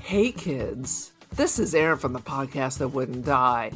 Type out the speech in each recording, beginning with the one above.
Hey kids, this is Aaron from the podcast That Wouldn't Die,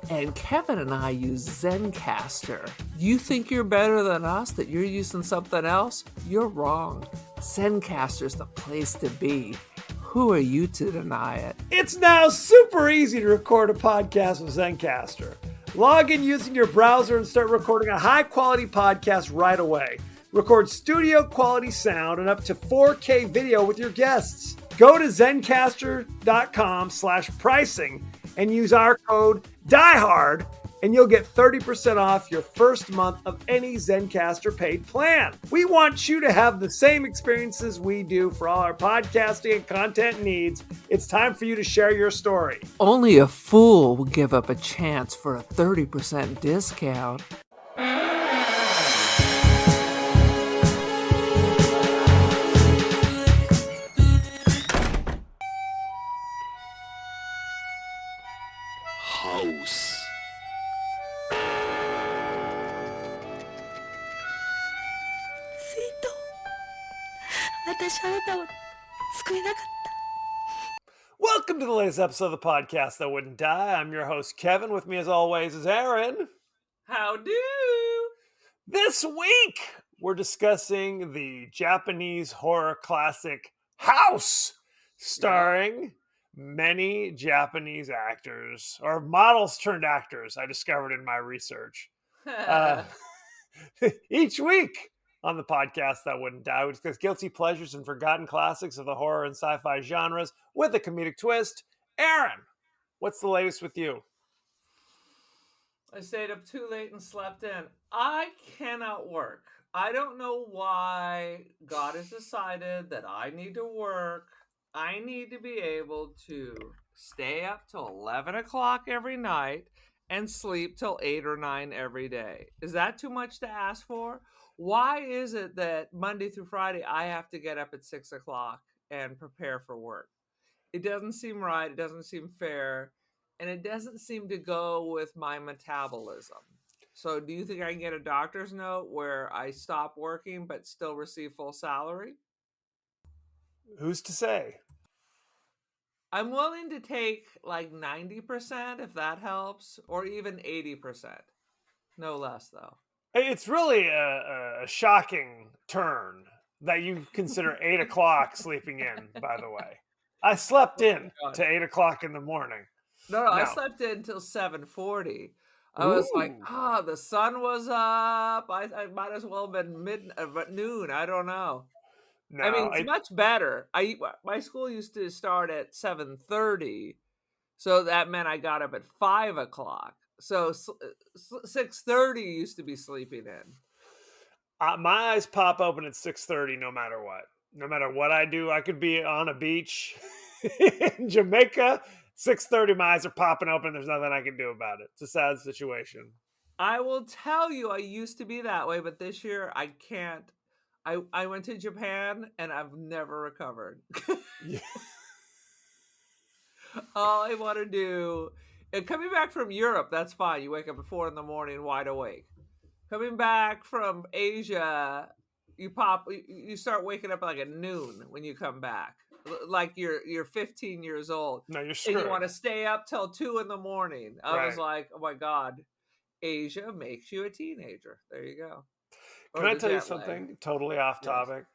and Kevin and I use Zencastr. You think you're better than us, that you're using something else? You're wrong. Zencastr's the place to be. Who are you to deny it? It's now super easy to record a podcast with Zencastr. Log in using your browser and start recording a high-quality podcast right away. Record studio-quality sound and up to 4K video with your guests. Go to zencastr.com/pricing and use our code DIEHARD and you'll get 30% off your first month of any Zencastr paid plan. We want you to have the same experiences we do for all our podcasting and content needs. It's time for you to share your story. Only a fool will give up a chance for a 30% discount. House. 私あなたを救えなかった。 Welcome to the latest episode of the podcast That Wouldn't Die. I'm your host, Kevin. With me, as always, is Aaron. How do? This week, we're discussing the Japanese horror classic House, starring many Japanese actors, or models turned actors, I discovered in my research. Each week on the podcast That Wouldn't Die, we discuss guilty pleasures and forgotten classics of the horror and sci-fi genres with a comedic twist. Aaron, what's the latest with you? I stayed up too late and slept in. I cannot work. I don't know why God has decided that I need to work. I need to be able to stay up till 11 o'clock every night and sleep till 8 or 9 every day. Is that too much to ask for? Why is it that Monday through Friday I have to get up at 6 o'clock and prepare for work? It doesn't seem right. It doesn't seem fair. And it doesn't seem to go with my metabolism. So do you think I can get a doctor's note where I stop working but still receive full salary? Who's to say? I'm willing to take like 90% if that helps, or even 80%. No less, though. It's really a shocking turn that you consider 8 o'clock sleeping in, by the way. I slept in to 8 o'clock in the morning. No, I slept in until 7:40. I was like, the sun was up. I might as well have been noon. I don't know. No, I mean, it's much better. My school used to start at 7:30, so that meant I got up at 5 o'clock. So 6:30 used to be sleeping in. My eyes pop open at 6:30 no matter what. No matter what I do, I could be on a beach in Jamaica. 6:30, my eyes are popping open. There's nothing I can do about it. It's a sad situation. I will tell you, I used to be that way, but this year I can't. I went to Japan and I've never recovered. Yeah. All I want to do, and coming back from Europe, that's fine. You wake up at 4 in the morning, wide awake. Coming back from Asia, you start waking up like at noon when you come back, like you're 15 years old. No, you're screwed. And you want to stay up till 2 in the morning. I was like, oh my God, Asia makes you a teenager. There you go. Can I tell you something totally off topic?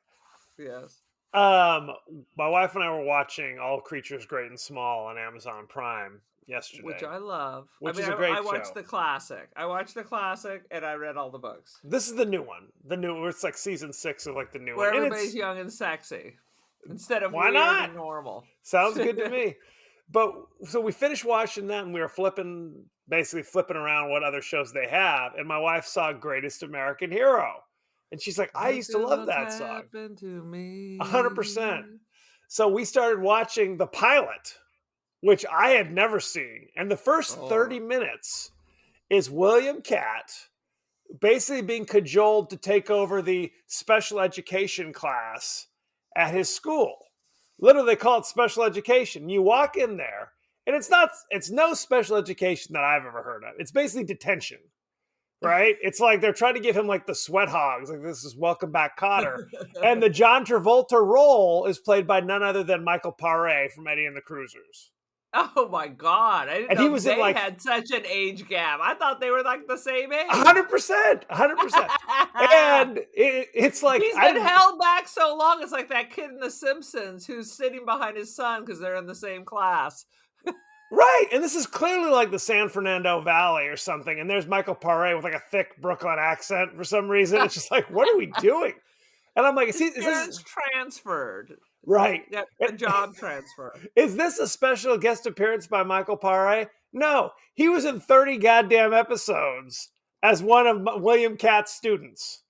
Yes. My wife and I were watching All Creatures Great and Small on Amazon Prime yesterday. Which I love. Which is a great show. I watched the classic. And I read all the books. This is the new one. It's like season 6 of like the new Where one. everybody's young and sexy. Instead of why weird not? and normal. Sounds good to me. But so we finished watching that and we were basically flipping around what other shows they have. And my wife saw Greatest American Hero. And she's like, I used to love that song. 100%. So we started watching the pilot, which I had never seen. And the first 30 minutes is William Katt basically being cajoled to take over the special education class at his school. Literally, they call it special education. You walk in there, and it's no special education that I've ever heard of. It's basically detention. right? It's like they're trying to give him like the sweat hogs, like this is Welcome Back, Kotter. And the John Travolta role is played by none other than Michael Paré from Eddie and the Cruisers. Oh my God. I didn't And he know was in they like had such an age gap. I thought they were like the same age. 100%, 100%. And it's like He's been held back so long. It's like that kid in The Simpsons who's sitting behind his son because they're in the same class. right. And this is clearly like the San Fernando Valley or something. And there's Michael Paré with like a thick Brooklyn accent for some reason. It's just like, what are we doing? And I'm like, His parents transferred. right? Yeah, a job transfer. Is this a special guest appearance by Michael Paré? No, he was in 30 goddamn episodes as one of William Katt's students.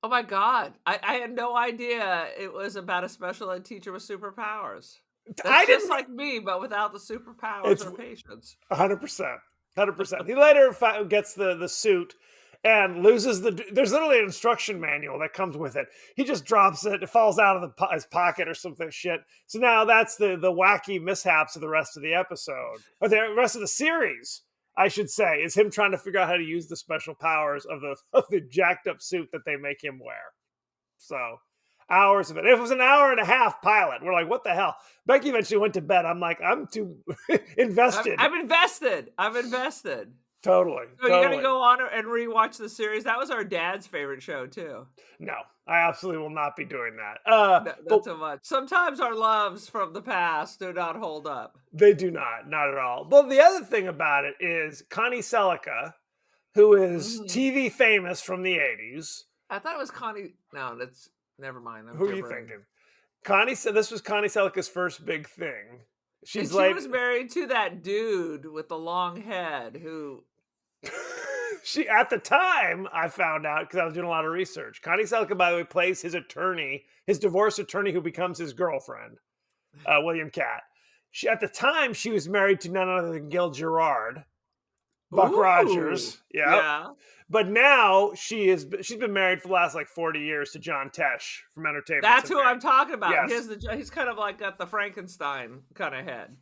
Oh my God. I had no idea it was about a special ed teacher with superpowers. That's just like me, but without the superpowers or patience. 100%. 100%. He later gets the suit and loses there's literally an instruction manual that comes with it. He just drops it. It falls out of his pocket or something shit. So now that's the wacky mishaps of the rest of the episode. Or the rest of the series, I should say, is him trying to figure out how to use the special powers of the jacked up suit that they make him wear. So hours of it. It was an hour and a half pilot. We're like, what the hell? Becky eventually went to bed. I'm like, I'm too invested. I'm invested. Totally. So you're going to go on and rewatch the series? That was our dad's favorite show, too. No, I absolutely will not be doing that. Not so much. Sometimes our loves from the past do not hold up. They do not at all. Well, the other thing about it is Connie Selica, who is TV famous from the 80s. I thought it was Connie. No, that's never mind. Who are you thinking? Connie said this was Connie Selica's first big thing. She was married to that dude with the long head who... She, at the time, I found out because I was doing a lot of research. Connie Selica, by the way, plays his attorney, his divorce attorney who becomes his girlfriend, William Katt. At the time, she was married to none other than Gil Gerard, Buck Rogers. Yeah. But now she's been married for the last like 40 years to John Tesh from Entertainment. That's who I'm talking about. Yes. He's kind of like got the Frankenstein kind of head.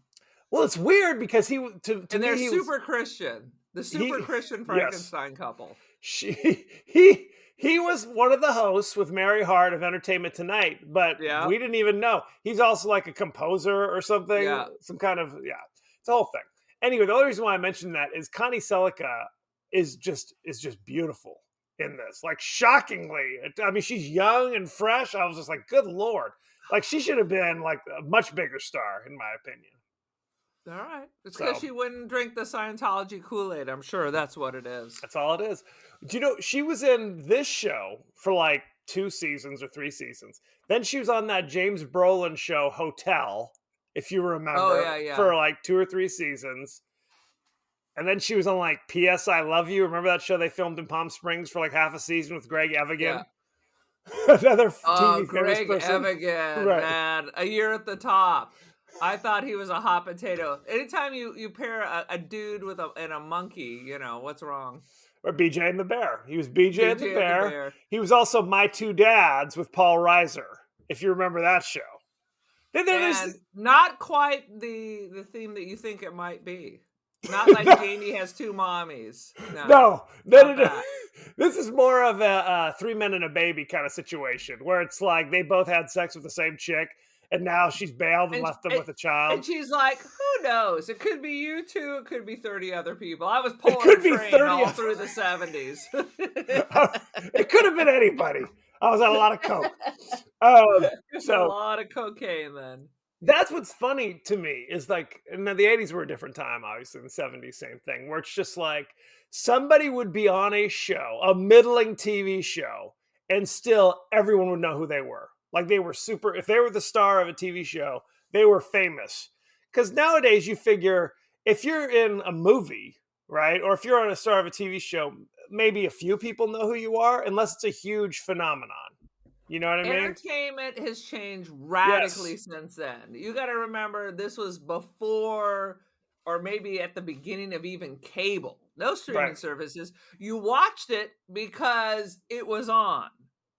Well, it's weird because they're super Christian. The super Christian Frankenstein couple. He was one of the hosts with Mary Hart of Entertainment Tonight, but we didn't even know. He's also like a composer or something. Yeah. Some kind of, it's a whole thing. Anyway, the only reason why I mentioned that is Connie Selica is just beautiful in this. Like, shockingly. I mean, she's young and fresh. I was just like, good Lord. Like, she should have been like a much bigger star, in my opinion. All right. It's because she wouldn't drink the Scientology Kool-Aid. I'm sure that's what it is. That's all it is. Do you know, she was in this show for like 2 seasons or 3 seasons. Then she was on that James Brolin show, Hotel, if you remember, for like 2 or 3 seasons. And then she was on like P.S. I Love You. Remember that show they filmed in Palm Springs for like half a season with Greg Evigan? Yeah. Another TV Greg person. Evigan, man. A Year at the Top. I thought he was a hot potato. Anytime you pair a dude with a monkey, you know, what's wrong? Or BJ and the Bear. He was BJ and the Bear. He was also My Two Dads with Paul Reiser, if you remember that show. And not quite the theme that you think it might be. Not like Jamie has 2 mommies. No. This is more of a 3 Men and a Baby kind of situation, where it's like they both had sex with the same chick, and now she's bailed and left them with a child. And she's like, who knows? It could be you 2. It could be 30 other people. I was pulling a train all through the 70s. It could have been anybody. I was on a lot of coke. A lot of cocaine then. That's what's funny to me is like, and the 80s were a different time, obviously, in the 70s, same thing, where it's just like somebody would be on a show, a middling TV show, and still everyone would know who they were. Like they were if they were the star of a TV show, they were famous. Because nowadays you figure if you're in a movie, right, or if you're on a star of a TV show, maybe a few people know who you are, unless it's a huge phenomenon. You know what I mean? Entertainment has changed radically since then. You got to remember this was before, or maybe at the beginning of even cable. No streaming services. You watched it because it was on.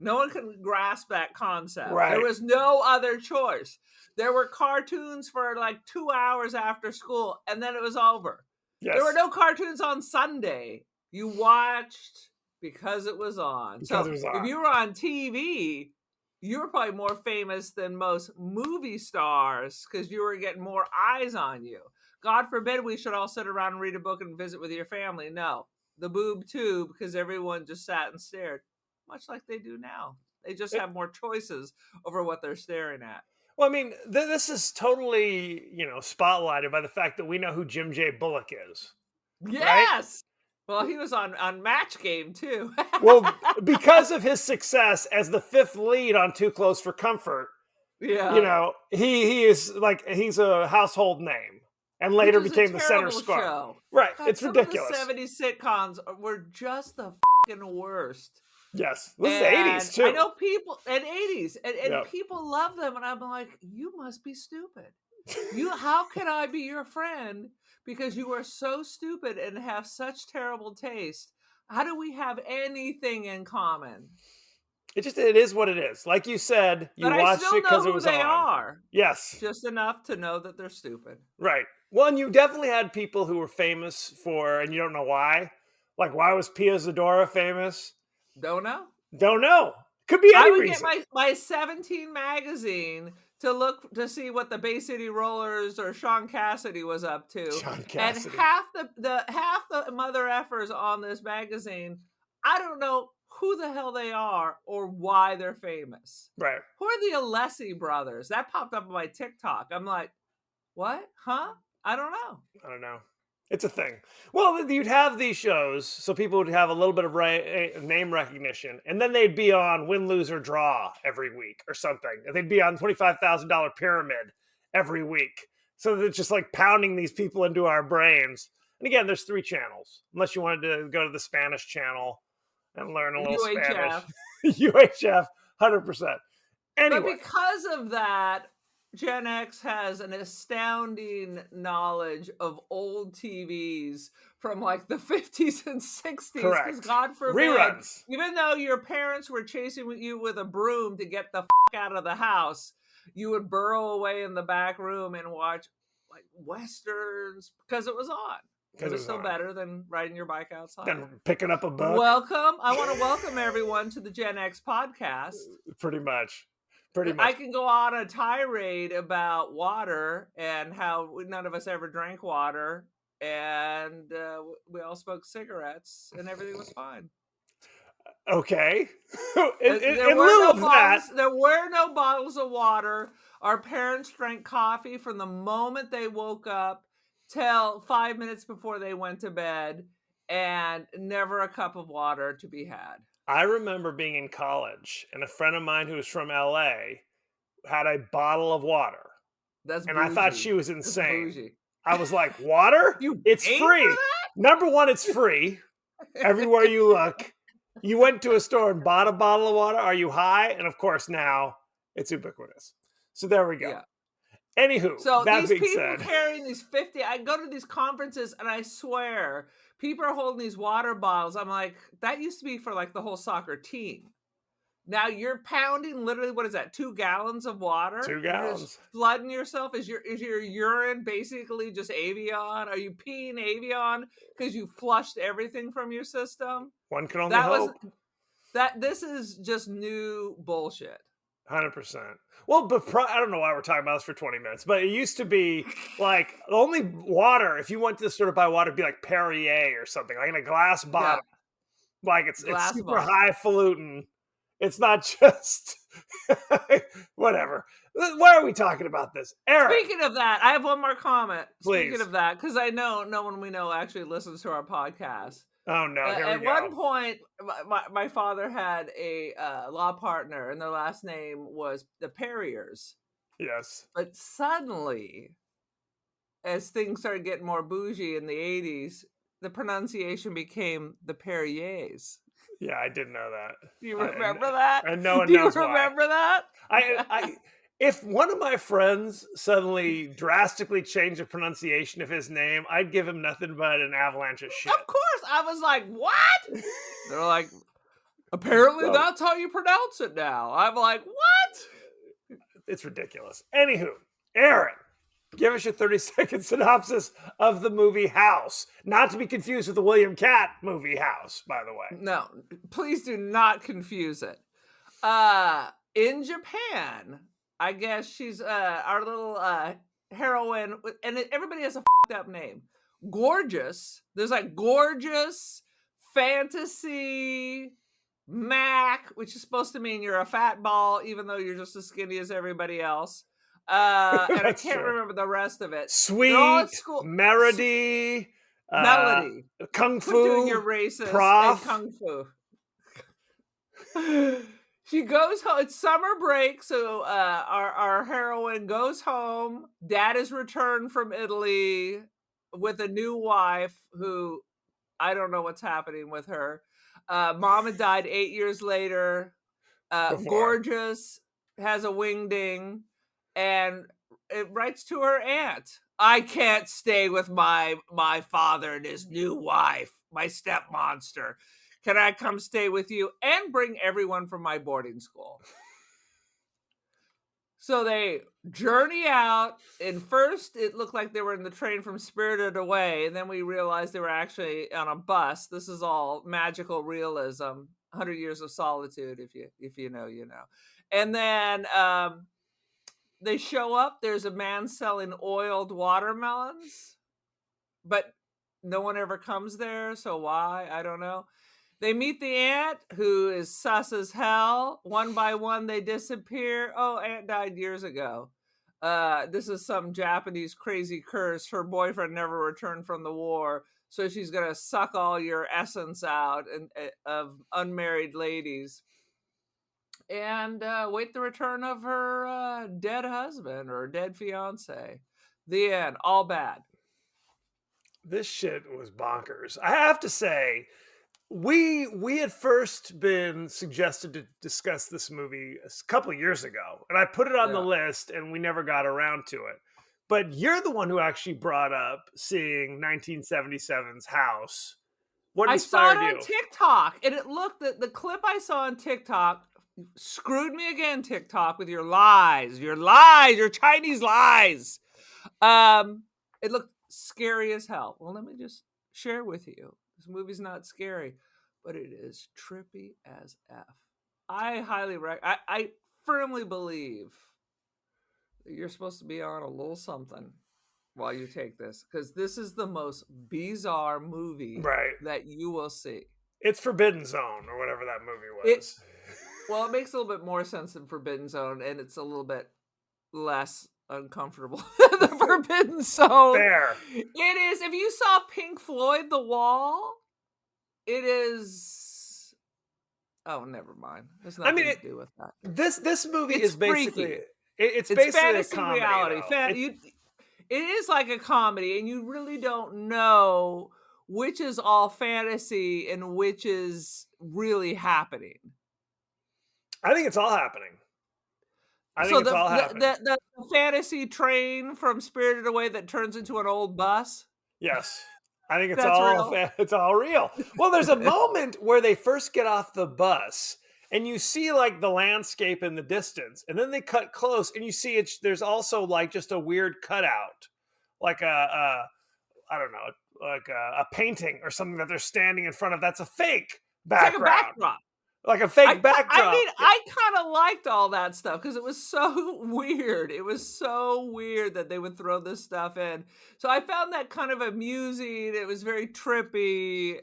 No one can grasp that concept. Right. There was no other choice. There were cartoons for like 2 hours after school, and then it was over. Yes. There were no cartoons on Sunday You watched because it was on. Because So it was if on. you were on TV, you were probably more famous than most movie stars because you were getting more eyes on you. God forbid we should all sit around and read a book and visit with your family. No, the boob tube, because everyone just sat and stared, much like they do now. They just have more choices over what they're staring at. Well, I mean, this is totally, spotlighted by the fact that we know who Jim J. Bullock is. Yes. Well, he was on Match Game too. Well, because of his success as the fifth lead on Too Close for Comfort, yeah, he is like he's a household name, and later Which is a became the center terrible star. show. Right, God, it's some ridiculous. Of the 70s sitcoms were just the fucking worst. Yes, this is the 80s too. I know people and 80s, and Yep. people love them, and I'm like, you must be stupid. How can I be your friend because you are so stupid and have such terrible taste? How do we have anything in common? It is what it is. Like you said, you But I watched still it because know it who was they on. are. Yes, Just enough to know that they're stupid. right. Well, and you definitely had people who were famous for, and you don't know why. Like, why was Pia Zadora famous? Don't know. Don't know. Could be any I would reason. get my 17 magazine to look to see what the Bay City Rollers or Sean Cassidy was up to. Sean Cassidy. And half the mother effers on this magazine, I don't know who the hell they are or why they're famous. Right. Who are the Alessi brothers? That popped up on my TikTok. I'm like, what? Huh? I don't know. I don't know. It's a thing. Well, you'd have these shows, so people would have a little bit of name recognition, and then they'd be on Win, Lose, or Draw every week or something. And they'd be on $25,000 Pyramid every week. So they're just like pounding these people into our brains. And again, there's 3 channels, unless you wanted to go to the Spanish channel and learn a little UHF. Spanish. UHF, 100%. Anyway. But because of that, Gen X has an astounding knowledge of old TVs from like the 50s and 60s. Correct. God forbid, Reruns. even though your parents were chasing you with a broom to get the out of the house, you would burrow away in the back room and watch like Westerns because it was on. It was still better than riding your bike outside. Then picking up a book. Welcome. I want to welcome everyone to the Gen X podcast. Pretty much. I can go on a tirade about water and how none of us ever drank water, and we all smoked cigarettes, and everything was fine. Okay. There were no bottles of water. Our parents drank coffee from the moment they woke up till 5 minutes before they went to bed, and never a cup of water to be had. I remember being in college, and a friend of mine who was from LA had a bottle of water. That's and bougie. I thought she was insane. I was like, water? It's paid free. for that? Number one, it's free. Everywhere you look. You went to a store and bought a bottle of water. Are you high? And of course, now it's ubiquitous. So there we go. Yeah. Anywho, so that these being people said, carrying these 50, I go to these conferences and I swear people are holding these water bottles. I'm like, that used to be for like the whole soccer team. Now you're pounding literally, what is that? 2 gallons of water? 2 gallons. You're just flooding yourself. Is your urine basically just Avion? Are you peeing Avion because you flushed everything from your system? One can only hope. This is just new bullshit. 100%. Well, but I don't know why we're talking about this for 20 minutes, but it used to be like only water. If you went to the store to buy water, it'd be like Perrier or something, like in a glass bottle. Yeah. Like it's super highfalutin. It's not just whatever. Why are we talking about this, Eric? Speaking of that, I have one more comment. Please. Speaking of that, because I know no one we know actually listens to our podcast. Oh no! At one point, my father had a law partner, and their last name was the Perriers. Yes. But suddenly, as things started getting more bougie in the 80s, the pronunciation became the Perriers. Yeah, I didn't know that. Do you remember that? And no one knows why. Do you remember that? If one of my friends suddenly drastically changed the pronunciation of his name, I'd give him nothing but an avalanche of shit. Of course. I was like, what? They're like, apparently that's how you pronounce it now. I'm like, what? It's ridiculous. Anywho, Aaron, Give us your 30-second synopsis of the movie House. Not to be confused with the William Catt movie House, by the way. No, please do not confuse it. In Japan, I guess she's our little heroine, and everybody has a fucked up name. Gorgeous. There's like gorgeous, fantasy, Mac, which is supposed to mean you're a fat ball, even though you're just as skinny as everybody else. And I That's can't true. remember the rest of it. Sweet, They're all at school. Melody, Melody. Kung Quit doing Fu, your racist Prof. and Kung Fu. She goes home. It's summer break, so our heroine goes home. Dad is returned from Italy with a new wife who I don't know what's happening with her. Mama died 8 years later. Before. Gorgeous, has a wingding, and it writes to her aunt. I can't stay with my father and his new wife, my step monster. Can I come stay with you and bring everyone from my boarding school? So they journey out, and first it looked like they were in the train from Spirited Away, and then we realized they were actually on a bus. This is all magical realism, 100 Years of Solitude, if you know, you know. And then they show up. There's a man selling oiled watermelons, but no one ever comes there, so why? I don't know. They meet the aunt, who is sus as hell. One by one, they disappear. Oh, aunt died years ago. This is some Japanese crazy curse. Her boyfriend never returned from the war, so she's going to suck all your essence out of unmarried ladies and wait the return of her dead husband or dead fiance. The end. All bad. This shit was bonkers. I have to say, we had first been suggested to discuss this movie a couple of years ago, and I put it on the list, and we never got around to it. But you're the one who actually brought up seeing 1977's House. What inspired I saw it you? on TikTok, and it looked the clip I saw on TikTok screwed me again. TikTok with your lies, your Chinese lies. It looked scary as hell. Well, let me just share with you. This movie's not scary, but it is trippy as F. I highly recommend. I firmly believe that you're supposed to be on a little something while you take this, because this is the most bizarre movie that you will see. It's Forbidden Zone or whatever that movie was. Well, it makes a little bit more sense than Forbidden Zone, and it's a little bit less uncomfortable than the Forbidden Zone. Fair. It is. If you saw Pink Floyd The Wall, it is. Oh, never mind. There's nothing to do with that. This movie is basically freaky. It's basically fantasy a comedy, reality. It is like a comedy, and you really don't know which is all fantasy and which is really happening. I think it's all happening. The fantasy train from Spirited Away that turns into an old bus. Yes, I think it's all real. Well, there's a moment where they first get off the bus, and you see like the landscape in the distance, and then they cut close, and you see there's also like just a weird cutout, like I don't know, like a painting or something that they're standing in front of. That's a fake background. It's like a backdrop. Like a fake backdrop. I mean, I kind of liked all that stuff because it was so weird. It was so weird that they would throw this stuff in. So I found that kind of amusing. It was very trippy.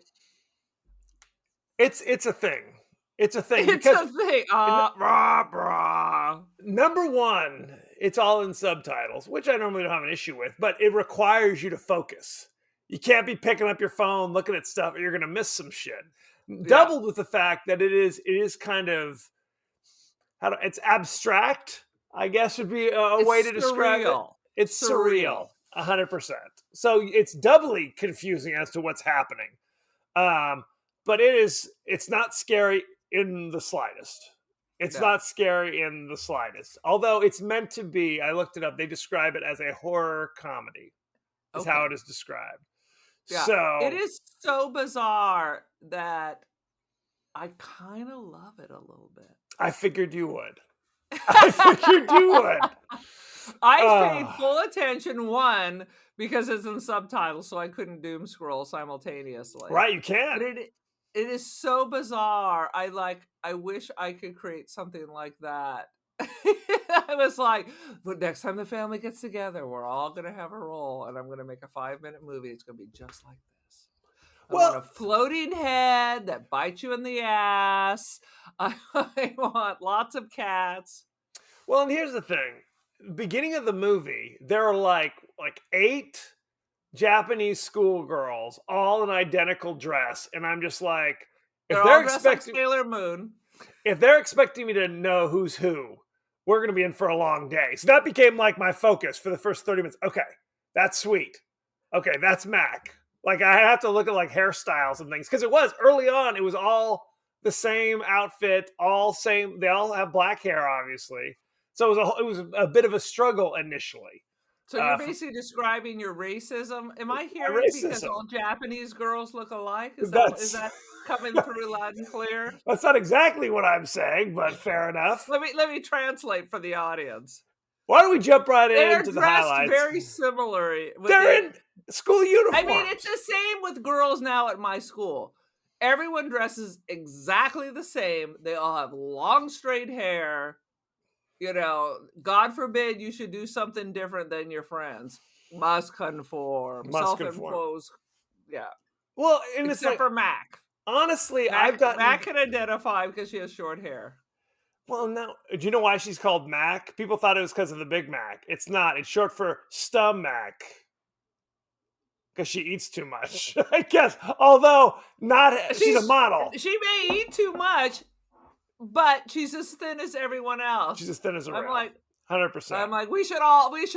It's a thing. It's a thing. It's a thing. Rah, rah. Number one, it's all in subtitles, which I normally don't have an issue with, but it requires you to focus. You can't be picking up your phone, looking at stuff, or you're going to miss some shit. Doubled with the fact that it is kind of it's abstract, I guess would be a way to describe it. It's surreal, 100%. So it's doubly confusing as to what's happening. But it's not scary in the slightest. It's not scary in the slightest. Although it's meant to be, I looked it up, they describe it as a horror comedy. Is how it is described. Yeah. So it is so bizarre that I kind of love it a little bit. I figured you would. I paid Oh, full attention, one, because it's in subtitles, so I couldn't doom scroll simultaneously. right, you But can't. it is so bizarre. I wish I could create something like that. I was like, but next time the family gets together, we're all gonna have a role, and I'm gonna make a 5-minute movie. It's gonna be just like this. I want Well, a floating head that bites you in the ass. I want lots of cats. well, and here's the thing. Beginning of the movie, there are like 8 Japanese schoolgirls, all in identical dress, and I'm just like, if They're all they're dressed like expecting Sailor Moon. if they're expecting me to know who's who, we're gonna be in for a long day. So that became like my focus for the first 30 minutes. Okay, that's sweet. Okay, that's Mac. Like I have to look at like hairstyles and things because it was early on. It was all the same outfit, all same. They all have black hair, obviously. So it was a bit of a struggle initially. So you're For basically describing your racism. Am I my hearing because racism. all Japanese girls look alike? Is That's that coming through loud and clear? that's not exactly what I'm saying, but fair enough. Let me translate for the audience. Why don't we jump right They're into the dressed highlights? very similar. They're in school uniforms. I mean, it's the same with girls now at my school. Everyone dresses exactly the same. They all have long, straight hair. You know, God forbid you should do something different than your friends. Must conform, Must conform. self-impose. Yeah, Well, and it's except like for Mac. honestly, I've gotten Mac can identify because she has short hair. well. Now, do you know why she's called Mac? People thought it was because of the Big Mac. It's not. It's short for stomach because she eats too much. I guess. Although not, she's a model. She may eat too much, but she's as thin as everyone else. She's as thin as a I'm rail. like, 100%. we should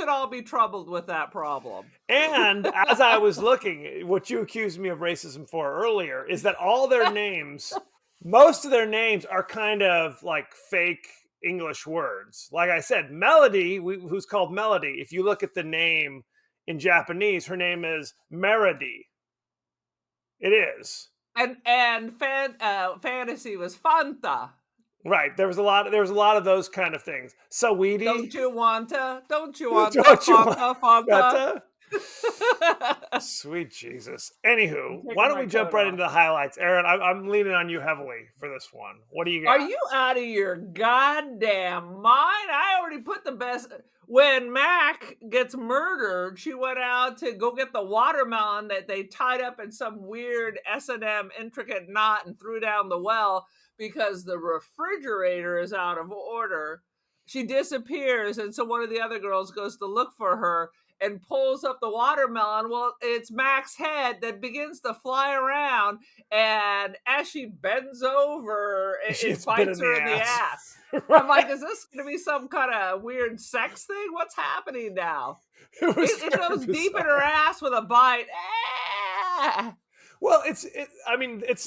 all be troubled with that problem. And as I was looking, what you accused me of racism for earlier is that all their names, most of their names are kind of like fake English words. Like I said, Melody, who's called Melody, if you look at the name in Japanese, her name is Meredy. It is. And fantasy was Fanta. Right. There was a lot of those kind of things. Saweetie. Don't you want Don't you Fanta, Fanta? Sweet Jesus. Anywho, taking why don't my we jump coat right off. into the highlights? Aaron, I'm leaning on you heavily for this one. What do you got? Are you out of your goddamn mind? I already put the best. When Mac gets murdered, she went out to go get the watermelon that they tied up in some weird S&M intricate knot and threw down the well because the refrigerator is out of order. She disappears, and so one of the other girls goes to look for her and pulls up the watermelon. Well, it's Mac's head that begins to fly around, and as she bends over, it bites her in the ass. Right. I'm like, is this going to be some kind of weird sex thing? What's happening now? It goes deep in her ass with a bite. Ah! Well, it's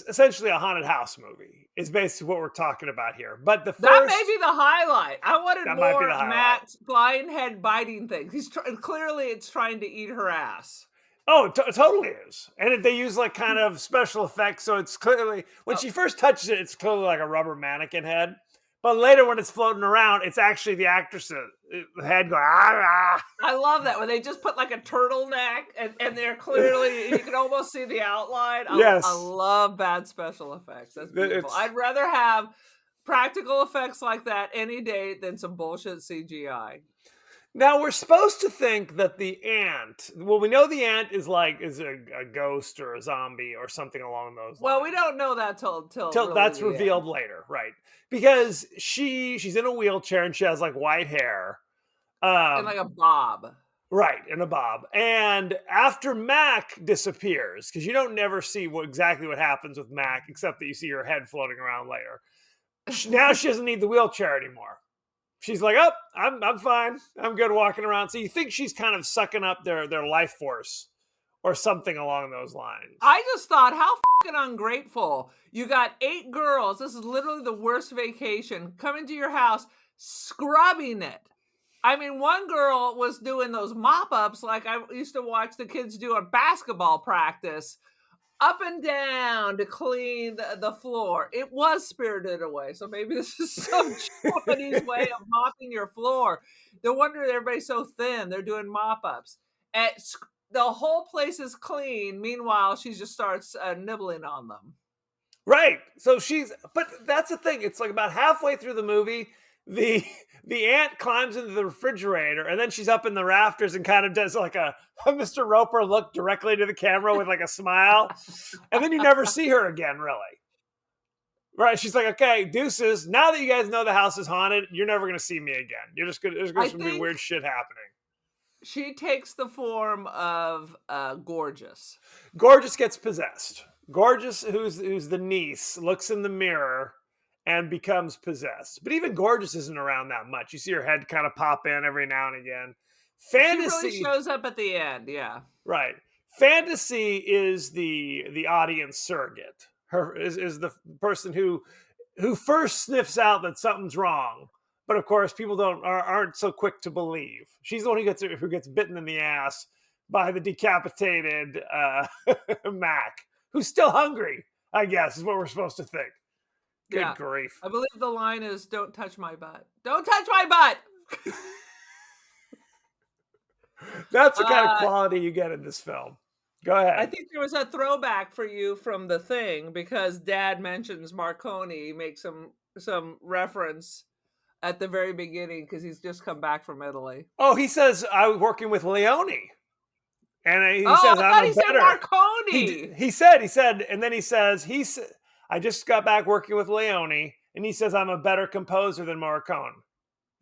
essentially a haunted house movie. Is basically what we're talking about here. But That may be the highlight. I wanted more Matt's flying head biting things. Clearly it's trying to eat her ass. Oh, it totally is. And they use like kind of special effects, so it's clearly when she first touches it, it's clearly like a rubber mannequin head. But later, when it's floating around, it's actually the actress's head going. Ah, ah. I love that when they just put like a turtleneck and they're clearly you can almost see the outline. Yes. I love bad special effects. That's beautiful. I'd rather have practical effects like that any day than some bullshit CGI. Now we're supposed to think that the ant. Well, we know the ant is a ghost or a zombie or something along those lines. Well, we don't know that till really that's revealed later, right? Because she's in a wheelchair and she has like white hair, and like a bob, right? In a bob. And after Mac disappears, because you don't never see exactly what happens with Mac, except that you see her head floating around later. Now she doesn't need the wheelchair anymore. She's like, oh, I'm fine. I'm good walking around. So you think she's kind of sucking up their life force or something along those lines. I just thought, how fucking ungrateful. You got 8 girls. This is literally the worst vacation. Coming to your house, scrubbing it. I mean, one girl was doing those mop-ups like I used to watch the kids do at basketball practice. up and down to clean the floor. It was Spirited Away, so maybe this is some Japanese way of mopping your floor. No wonder everybody's so thin. They're doing mop-ups. The whole place is clean. Meanwhile, she just starts nibbling on them. Right. So but that's the thing. It's like about halfway through the movie, the aunt climbs into the refrigerator and then she's up in the rafters and kind of does like a Mr. Roper look directly to the camera with like a smile. And then you never see her again, really. Right. She's like, okay, deuces. Now that you guys know the house is haunted, you're never going to see me again. There's going to be weird shit happening. She takes the form of Gorgeous. Gorgeous gets possessed. Gorgeous, who's the niece, looks in the mirror and becomes possessed. But even Gorgeous isn't around that much. You see her head kind of pop in every now and again. Fantasy She really shows up at the end, yeah. Right. Fantasy is the audience surrogate. Is the person who first sniffs out that something's wrong. But of course, people aren't so quick to believe. She's the one who gets bitten in the ass by the decapitated Mac, who's still hungry, I guess, is what we're supposed to think. Good grief. I believe the line is, don't touch my butt. Don't touch my butt! That's the kind of quality you get in this film. Go ahead. I think there was a throwback for you from The Thing because Dad mentions Marconi, makes some reference at the very beginning because he's just come back from Italy. Oh, he says, I was working with Leone. And he says, I thought he said Marconi. He said, and then he says, I just got back working with Leone, and he says, I'm a better composer than Morricone,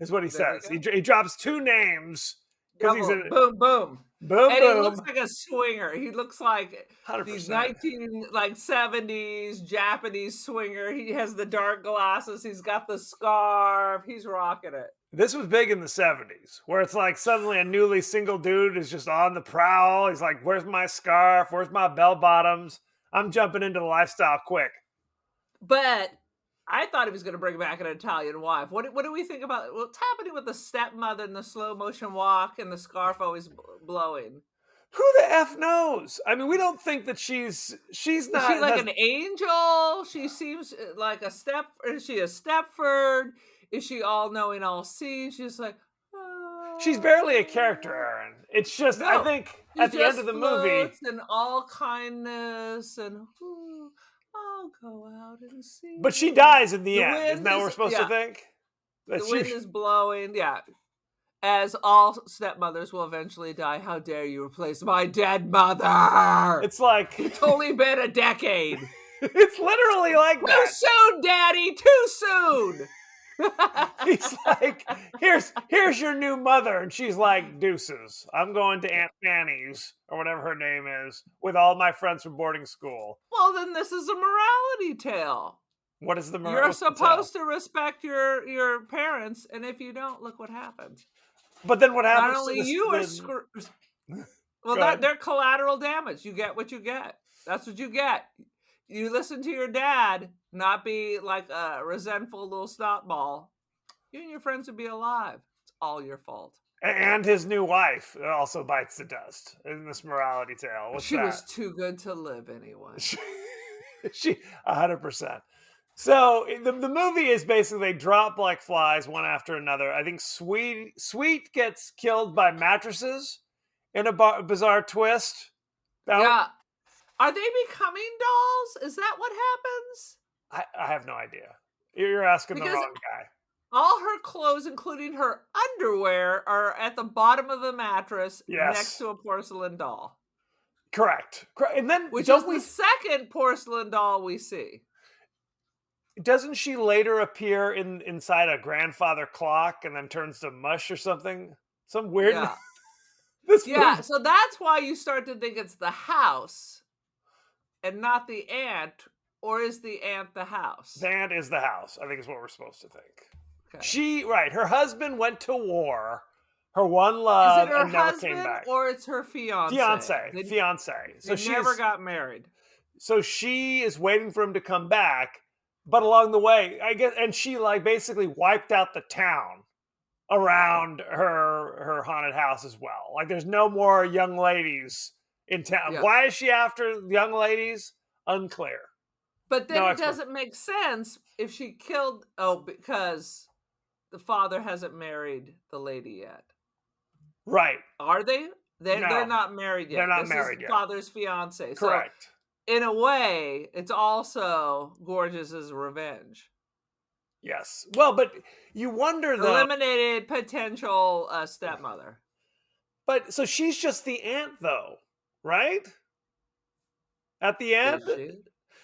is what he says. He drops two names. Boom, boom. Boom, and boom. he looks like a swinger. He looks like 100%. these 70s Japanese swinger. He has the dark glasses. He's got the scarf. He's rocking it. This was big in the 70s, where it's like suddenly a newly single dude is just on the prowl. He's like, where's my scarf? Where's my bell bottoms? I'm jumping into the lifestyle quick. But I thought he was going to bring back an Italian wife. What do we think about what's happening with the stepmother and the slow motion walk and the scarf always blowing? Who the F knows? I mean, we don't think that she's not. Is she like an angel? She seems like is she a Stepford? Is she all knowing, all seeing? She's like, she's barely a character, Aaron. It's just, I think at the end of the movie, and all kindness and I'll go out and see. But she dies in the end. Isn't that what we're supposed to think? The wind is blowing. Yeah. As all stepmothers will eventually die. How dare you replace my dead mother? It's like it's only been a decade. It's literally like too that. Soon, Daddy. Too soon. He's like, here's your new mother, and she's like, deuces. I'm going to Aunt Fanny's or whatever her name is with all my friends from boarding school. Well, then this is a morality tale. What is the morality? You're supposed to respect your parents, and if you don't, look what happens. But then what happens? Not only you are screwed. Well, they're collateral damage. You get what you get. That's what you get. You listen to your dad, not be like a resentful little snot ball. You and your friends would be alive. It's all your fault. And his new wife also bites the dust in this morality tale. She was too good to live anyway. She 100%. So the movie is basically they drop like flies one after another. I think Sweet gets killed by mattresses in a bizarre twist. Yeah. Are they becoming dolls? Is that what happens? I have no idea. You're asking the wrong guy. All her clothes, including her underwear, are at the bottom of the mattress next to a porcelain doll. Correct. And then which is the second porcelain doll we see. Doesn't she later appear inside a grandfather clock and then turns to mush or something? Some weird. Yeah. So that's why you start to think it's the house and not the aunt, or is the aunt the house? The aunt is the house, I think is what we're supposed to think. Okay. Her husband went to war, her one love, is it her and never husband came back. Or it's her fiance? Fiance. So she never got married. So she is waiting for him to come back, but along the way, I guess, and she like basically wiped out the town around her haunted house as well. Like there's no more young ladies in town. Yeah. Why is she after young ladies? Unclear. But then No it explanation. doesn't make sense if she killed. Oh, because the father hasn't married the lady yet. Right. Are they? They're No, not married yet. they're not This married is yet. father's fiance. So Correct. in a way, it's also Gorgeous's revenge. Yes. Well, but you wonder though. Eliminated potential stepmother. But so she's just the aunt, though, right? At the end. Is she?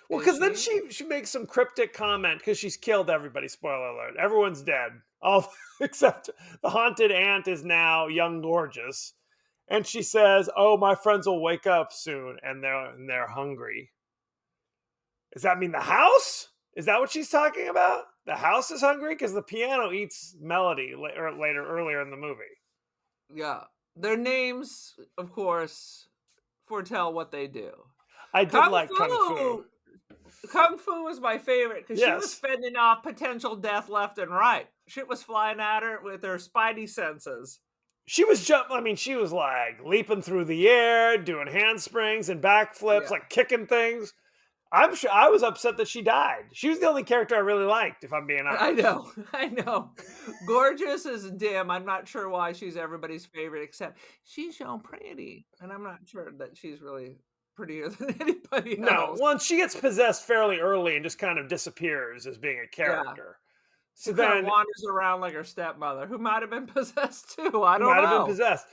Well, Is because then she? she makes some cryptic comment because she's killed everybody. Spoiler alert: everyone's dead, all except the haunted aunt is now young Gorgeous, and she says, "Oh, my friends will wake up soon, and they're hungry." Does that mean the house? Is that what she's talking about? The house is hungry because the piano eats Melody earlier in the movie. Yeah. Their names, of course, foretell what they do. I did like Kung Fu. Kung Fu was my favorite because she was Yes. fending off potential death left and right. Shit was flying at her with her spidey senses. She was she was like leaping through the air, doing handsprings and backflips, Yeah. like kicking things. I'm sure I was upset that she died. She was the only character I really liked, if I'm being honest. I know. Gorgeous is dim. I'm not sure why she's everybody's favorite, except she's so pretty. And I'm not sure that she's really prettier than anybody No, else. once she gets possessed fairly early and just kind of disappears as being a character. So She kind then of wanders around like her stepmother, who might have been possessed too. I she don't might know. have been possessed.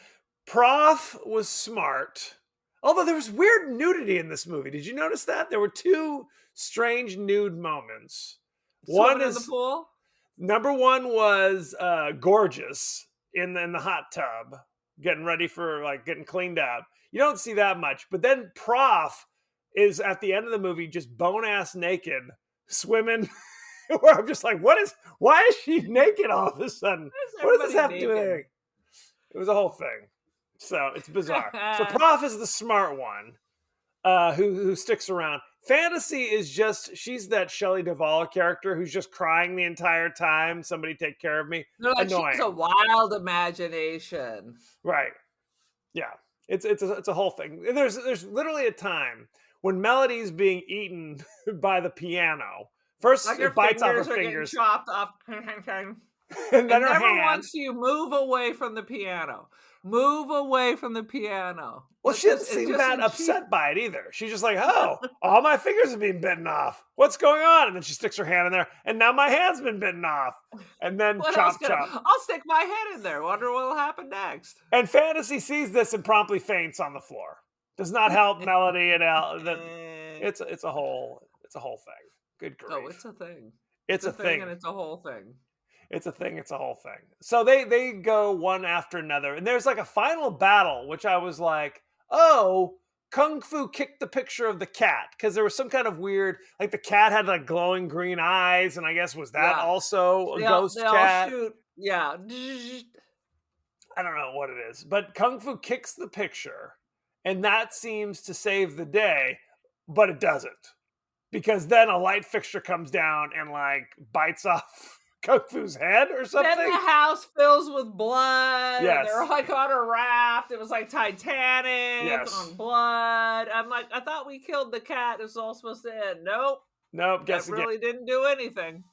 Prof was smart. Although there was weird nudity in this movie. Did you notice that? There were two strange nude moments. One Swimming in is the pool. number one was Gorgeous in the hot tub, getting ready for like getting cleaned up. You don't see that much, but then Prof is at the end of the movie just bone ass naked swimming. Where I'm just like, why is she naked all of a sudden? What does this have to do with anything? It was a whole thing. So it's bizarre. So Prof is the smart one who sticks around. Fantasy is she's that Shelley Duvall character who's just crying the entire time. Somebody take care of me. They're like, Annoying. she's a wild imagination. Right. Yeah. It's a whole thing. There's literally a time when Melody's being eaten by the piano. First, like it bites off her fingers, chopped off, and then her never hand. wants you move away from the piano. Move away from the piano. Well, she doesn't seem that upset by it either. She's just like, oh, all my fingers are being bitten off. What's going on? And then she sticks her hand in there, and now my hand's been bitten off. And then chop. I'll stick my head in there. Wonder what'll happen next. And Fantasy sees this and promptly faints on the floor. Does not help Melody and Al. It's a whole thing. Good grief. Oh, it's a thing. It's a thing, and it's a whole thing. It's a thing. It's a whole thing. So they go one after another, and there's like a final battle, which I was like, oh, Kung Fu kicked the picture of the cat because there was some kind of weird, like the cat had like glowing green eyes, and I guess was that also a ghost cat? Yeah. I don't know what it is, but Kung Fu kicks the picture, and that seems to save the day, but it doesn't. Because then a light fixture comes down and like bites off Kung Fu's head or something. Then the house fills with blood. Yes. They're like on a raft. It was like Titanic on blood. I'm like, I thought we killed the cat. It was all supposed to end. Nope. Guess that really didn't do anything.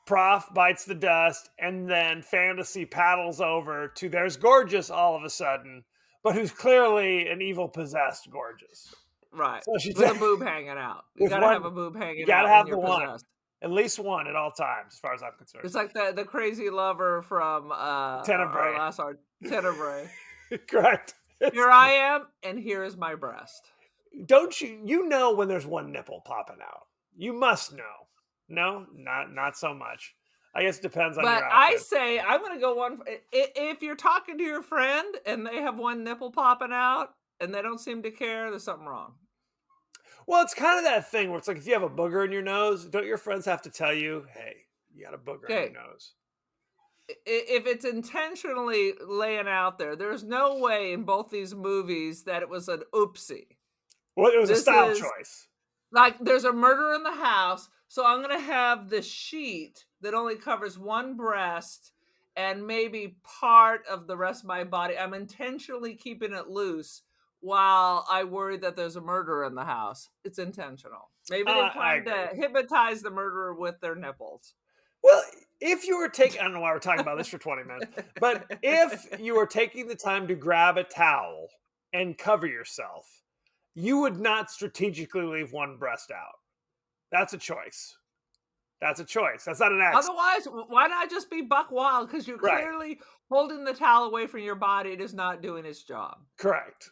Prof bites the dust, and then Fantasy paddles over to there's Gorgeous all of a sudden, but who's clearly an evil possessed Gorgeous. Right. So she's with a boob hanging out. You gotta have a boob hanging out. You gotta have the one. At least one at all times, as far as I'm concerned. It's like the crazy lover from Tenebrae. Tenebrae. Correct. Here I am, and here is my breast. Don't you know when there's one nipple popping out? You must know. No, not so much. I guess it depends on your outfit. I say I'm gonna go one. If you're talking to your friend and they have one nipple popping out and they don't seem to care, there's something wrong. Well, it's kind of that thing where it's like if you have a booger in your nose, don't your friends have to tell you, hey, you got a booger in your nose? If it's intentionally laying out there, there's no way in both these movies that it was an oopsie. Well, it was a style choice. Like, there's a murder in the house, so I'm going to have the sheet that only covers one breast and maybe part of the rest of my body. I'm intentionally keeping it loose while I worry that there's a murderer in the house. It's intentional. Maybe they I plan to agree. hypnotize the murderer with their nipples. Well, if you were taking, I don't know why we're talking about this for 20 minutes, but if you were taking the time to grab a towel and cover yourself, you would not strategically leave one breast out. That's a choice. That's a choice. That's not an accident. Otherwise, why not just be buck wild? Because you're Right. clearly holding the towel away from your body. It is not doing its job. Correct.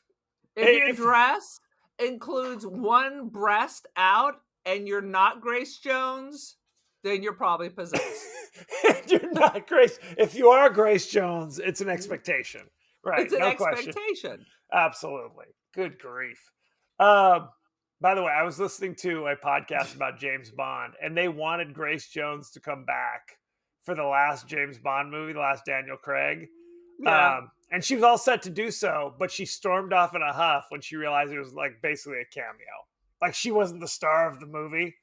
If your dress includes one breast out and you're not Grace Jones, then you're probably possessed. You're not Grace. If you are Grace Jones, it's an expectation. Right. It's an No question. expectation. Absolutely. Good grief. By the way, I was listening to a podcast about James Bond, and they wanted Grace Jones to come back for the last James Bond movie, the last Daniel Craig. Yeah. And she was all set to do so, but she stormed off in a huff when she realized it was like basically a cameo. Like she wasn't the star of the movie.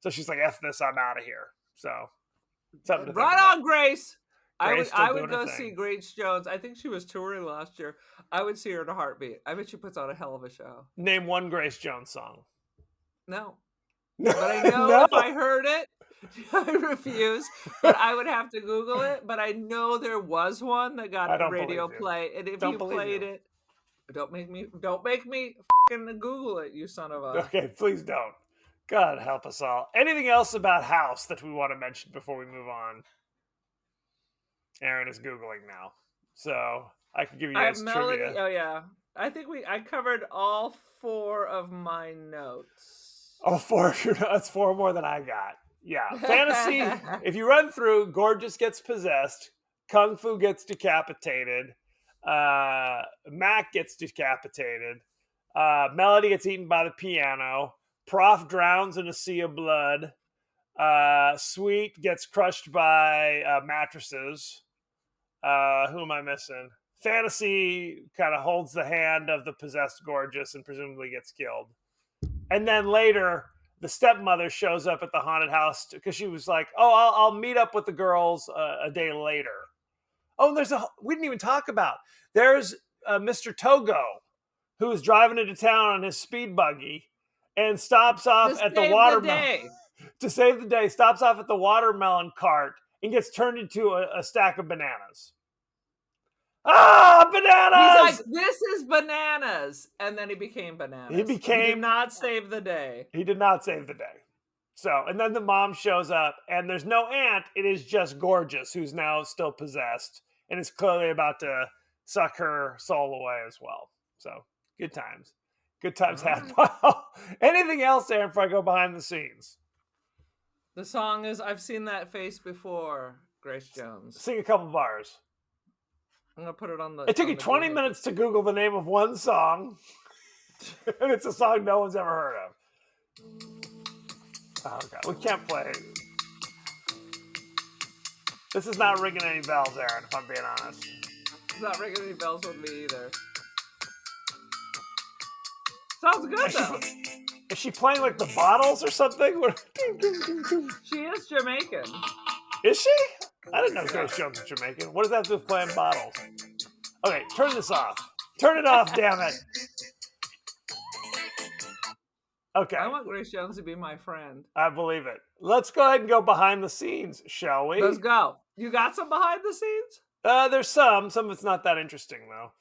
So she's like, F this, I'm out of here. So something to think Right about. on, Grace. Grace I still would doing her go see thing. Grace Jones. I think she was touring last year. I would see her in a heartbeat. I bet she puts on a hell of a show. Name one Grace Jones song. No. No, But I know if I heard it, I refuse. But I would have to Google it. But I know there was one that got I a don't radio believe you. play. And if Don't you believe played you. it, don't make me fucking Google it, you son of a. Okay, please don't. God help us all. Anything else about House that we want to mention before we move on? Aaron is Googling now. So I can give you I have guys Melody. trivia. Oh yeah. I think I covered all 4 of my notes. Oh, 4. That's 4 more than I got. Yeah. Fantasy. If you run through, Gorgeous gets possessed. Kung Fu gets decapitated. Mac gets decapitated. Melody gets eaten by the piano. Prof drowns in a sea of blood. Sweet gets crushed by mattresses. Who am I missing? Fantasy kind of holds the hand of the possessed Gorgeous and presumably gets killed. And then later, the stepmother shows up at the haunted house because she was like, "Oh, I'll meet up with the girls a day later." Oh, we didn't even talk about. There's Mr. Togo, who is driving into town on his speed buggy and stops off at the watermelon to save the day. Stops off at the watermelon cart and gets turned into a stack of bananas. Ah, bananas! He's like, this is bananas. And then he became bananas. He did not save the day. He did not save the day. So, and then the mom shows up, and there's no aunt. It is just Gorgeous, who's now still possessed, and is clearly about to suck her soul away as well. So, good times. Good times had. Wow. Anything else, Aaron, before I go behind the scenes? The song is I've Seen That Face Before, Grace Jones. Sing a couple bars. I'm going to put it on the... It took you 20 minutes to Google the name of one song, and it's a song no one's ever heard of. Oh, God. We can't play it. This is not ringing any bells, Aaron, if I'm being honest. It's not ringing any bells with me either. Sounds good, though. Is she playing like the Bottles or something? She is Jamaican. Is she? I didn't know Grace Jones was Jamaican. What does that have to do with playing Bottles? Okay, turn this off. Turn it off, damn it. Okay. I want Grace Jones to be my friend. I believe it. Let's go ahead and go behind the scenes, shall we? Let's go. You got some behind the scenes? There's some. Some of it's not that interesting, though.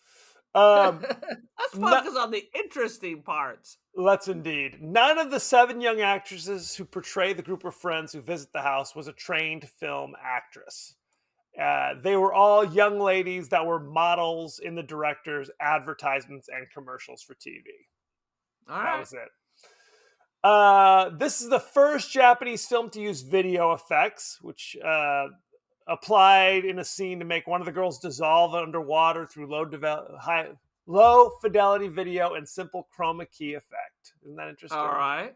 Let's focus on the interesting parts. Let's indeed. None of the 7 young actresses who portray the group of friends who visit the house was a trained film actress. They were all young ladies that were models in the director's advertisements and commercials for TV. All right. That was it. This is the first Japanese film to use video effects, which applied in a scene to make one of the girls dissolve underwater through low fidelity video and simple chroma key effect. Isn't that interesting? All right.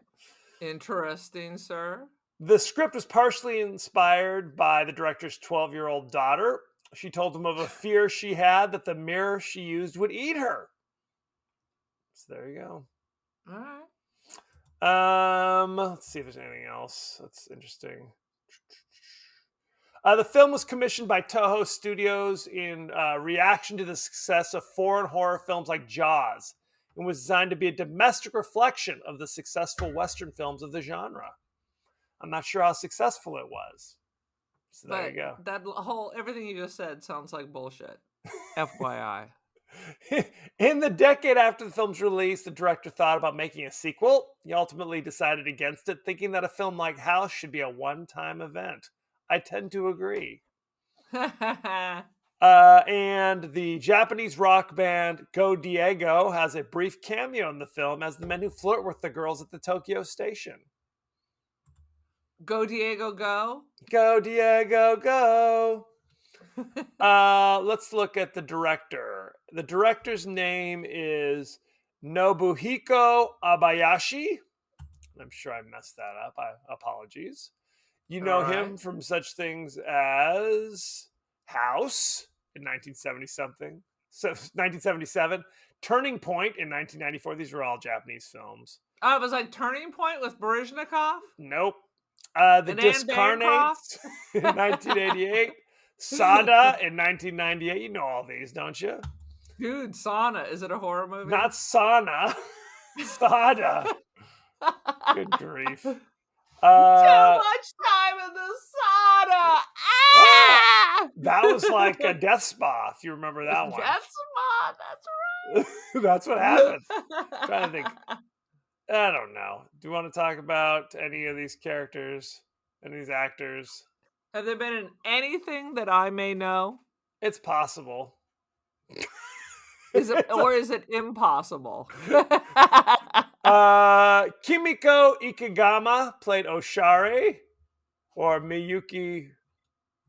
Interesting, sir. The script was partially inspired by the director's 12-year-old daughter. She told him of a fear she had that the mirror she used would eat her. So there you go. All right. Let's see if there's anything else that's interesting. The film was commissioned by Toho Studios in reaction to the success of foreign horror films like Jaws and was designed to be a domestic reflection of the successful Western films of the genre. I'm not sure how successful it was. So there you go. That whole everything you just said sounds like bullshit. FYI. In the decade after the film's release, the director thought about making a sequel. He ultimately decided against it, thinking that a film like House should be a one-time event. I tend to agree. And the Japanese rock band Go Diego has a brief cameo in the film as the men who flirt with the girls at the Tokyo station. Go Diego, go. Go Diego, go. Let's look at the director. The director's name is Nobuhiko Abayashi. I'm sure I messed that up. Apologies. You know him from such things as House in 1977, Turning Point in 1994. These were all Japanese films. Oh, it was like Turning Point with Baryshnikov? Nope. The And Anne Discarnates in 1988. Sada in 1998. You know all these, don't you? Dude, Sauna. Is it a horror movie? Not Sauna. Sada. Good grief. Too much time in the sauna. Ah! That was like a death spa, if you remember that one. Death spa, that's right. That's what happens. I'm trying to think. I don't know. Do you want to talk about any of these characters, any of these actors? Have they been in anything that I may know? It's possible. Is it impossible? Kimiko Ikegama played Oshare, or Miyuki.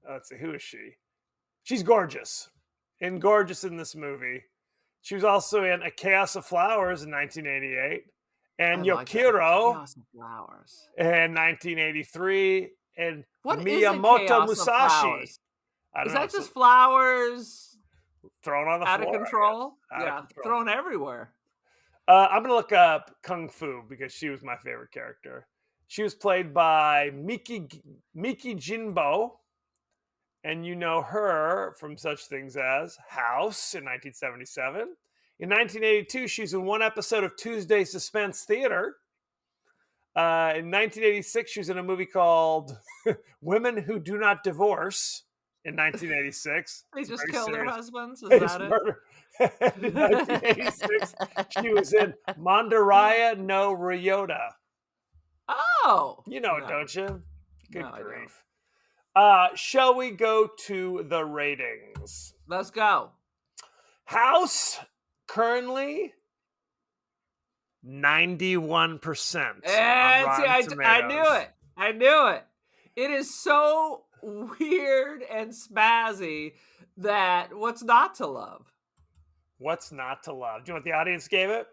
Let's see, who is she? She's gorgeous, in this movie. She was also in A Chaos of Flowers in 1988, and Yokiro Chaos of Flowers in 1983, and what Miyamoto is a Chaos Musashi. Is that just flowers thrown on the out floor? of control? Out of control. Thrown everywhere. I'm going to look up Kung Fu because she was my favorite character. She was played by Miki Jinbo, and you know her from such things as House in 1977. In 1982, she's in one episode of Tuesday Suspense Theater. In 1986, she was in a movie called Women Who Do Not Divorce in 1986. They just killed their husbands? Is It's that it? murder. In 1986, she was in Mandaraya no Ryota. Oh! You know it, don't you? Good No, I don't. grief. Shall we go to the ratings? Let's go. House currently 91%. I knew it. I knew it. It is so weird and spazzy that what's not to love? What's not to love? Do you know what the audience gave it?